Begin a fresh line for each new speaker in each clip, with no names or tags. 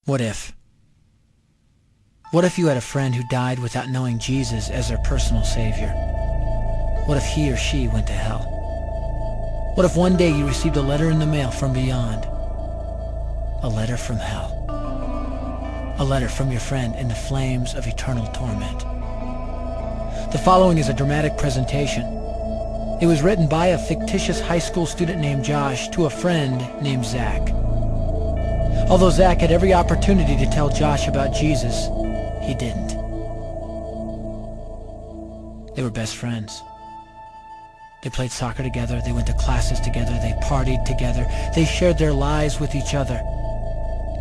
What if? What if you had a friend who died without knowing Jesus as their personal savior? What if he or she went to hell? What if one day you received a letter in the mail from beyond? A letter from hell. A letter from your friend in the flames of eternal torment. The following is a dramatic presentation. It was written by a fictitious high school student named Josh to a friend named Zach. Although Zach had every opportunity to tell Josh about Jesus, he didn't. They were best friends. They played soccer together, they went to classes together, they partied together, they shared their lives with each other.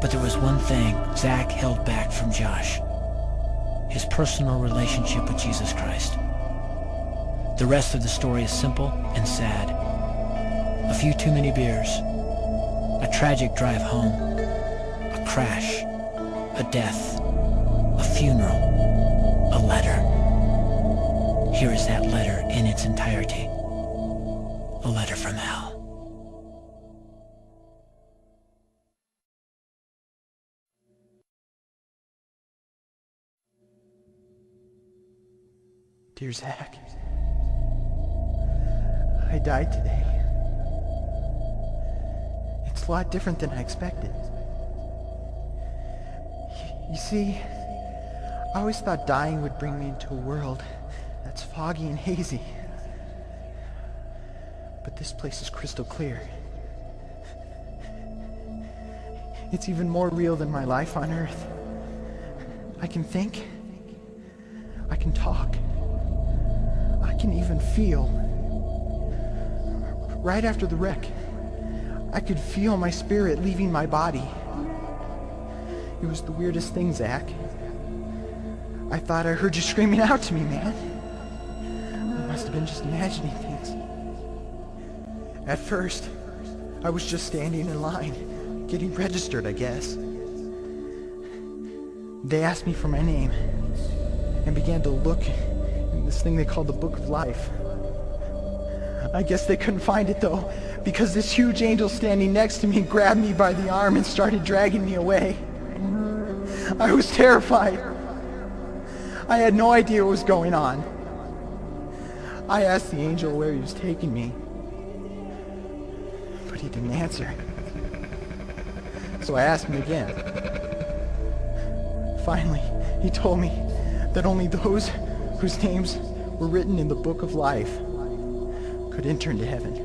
But there was one thing Zach held back from Josh: his personal relationship with Jesus Christ. The rest of the story is simple and sad. A few too many beers, a tragic drive home, a crash, a death, a funeral, a letter. Here is that letter in its entirety. A letter from hell.
Dear Zach, I died today. It's a lot different than I expected. You see, I always thought dying would bring me into a world that's foggy and hazy. But this place is crystal clear. It's even more real than my life on Earth. I can think. I can talk. I can even feel. Right after the wreck, I could feel my spirit leaving my body. It was the weirdest thing, Zach. I thought I heard you screaming out to me, man. I must have been just imagining things. At first, I was just standing in line, getting registered, I guess. They asked me for my name and began to look in this thing they called the Book of Life. I guess they couldn't find it, though, because this huge angel standing next to me grabbed me by the arm and started dragging me away. I was terrified. I had no idea what was going on. I asked the angel where he was taking me, but he didn't answer. So I asked him again. Finally, he told me that only those whose names were written in the Book of Life could enter into heaven.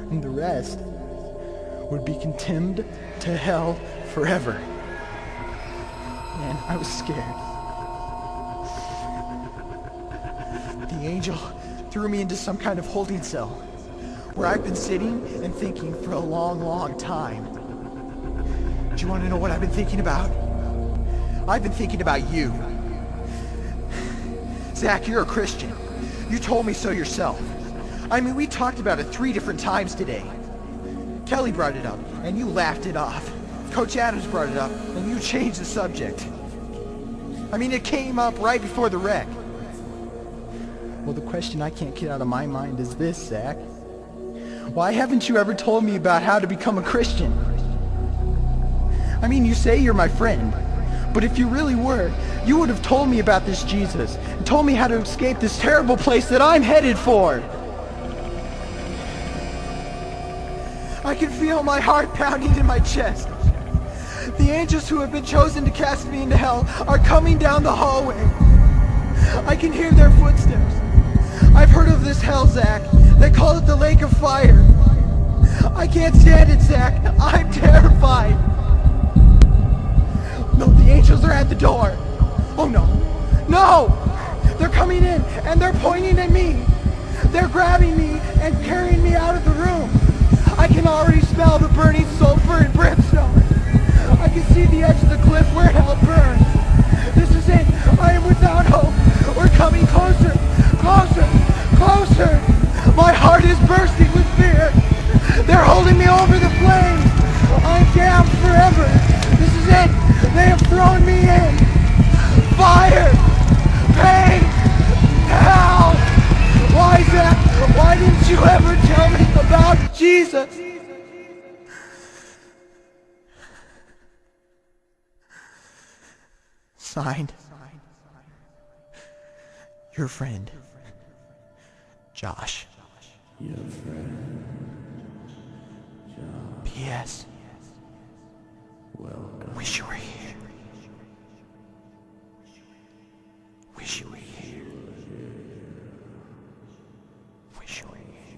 And the rest would be condemned to hell forever. Man, I was scared. The angel threw me into some kind of holding cell where I've been sitting and thinking for a long, long time. Do you want to know what I've been thinking about? I've been thinking about you. Zach, you're a Christian. You told me so yourself. I mean, we talked about it 3 different times today. Kelly brought it up, and you laughed it off. Coach Adams brought it up, and you changed the subject. I mean, it came up right before the wreck. Well, the question I can't get out of my mind is this, Zach. Why haven't you ever told me about how to become a Christian? I mean, you say you're my friend, but if you really were, you would have told me about this Jesus and told me how to escape this terrible place that I'm headed for. I can feel my heart pounding in my chest. The angels who have been chosen to cast me into hell are coming down the hallway. I can hear their footsteps. I've heard of this hell, Zach. They call it the lake of fire. I can't stand it, Zach. I'm terrified. No, the angels are at the door. Oh no. No! They're coming in and they're pointing at me. They're grabbing me and carrying me out of the room. I can already smell the burning sulfur and brimstone. I can see the edge of the cliff where hell burns. This is it. I am without hope. We're coming closer, closer, closer. My heart is bursting with fear. They're holding me over the flames. I'm damned forever. This is it. They have thrown me in. Fire, pain, hell. Why, Zach? Why didn't you ever tell me about Jesus? Signed, your friend, Josh.
Your friend, Josh.
P.S.
Welcome.
Wish you were here. Wish you were here. Wish you were here.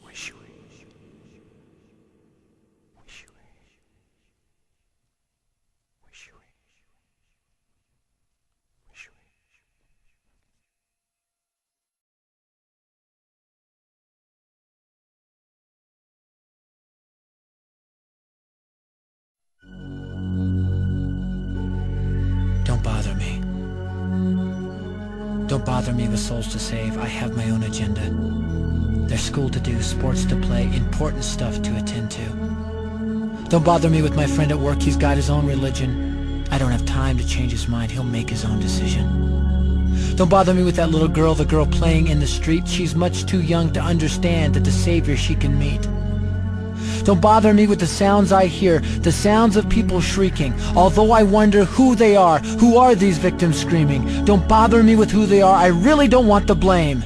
Wish you were here. Wish you were here. Wish you were here. Wish you were here.
Don't bother me. Don't bother me with souls to save. I have my own agenda. There's school to do, sports to play, important stuff to attend to. Don't bother me with my friend at work. He's got his own religion. I don't have time to change his mind. He'll make his own decision. Don't bother me with that little girl, the girl playing in the street. She's much too young to understand that the savior she can meet. Don't bother me with the sounds I hear, the sounds of people shrieking, although I wonder who they are. Who are these victims screaming? Don't bother me with who they are. I really don't want the blame.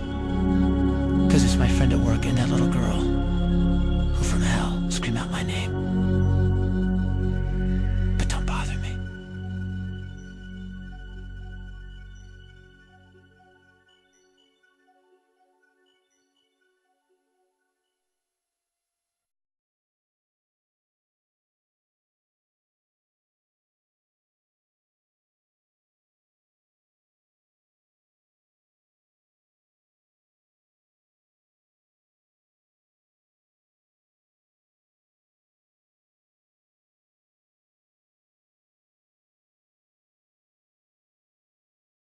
'Cause it's my friend at work and that little girl who from hell scream out my name.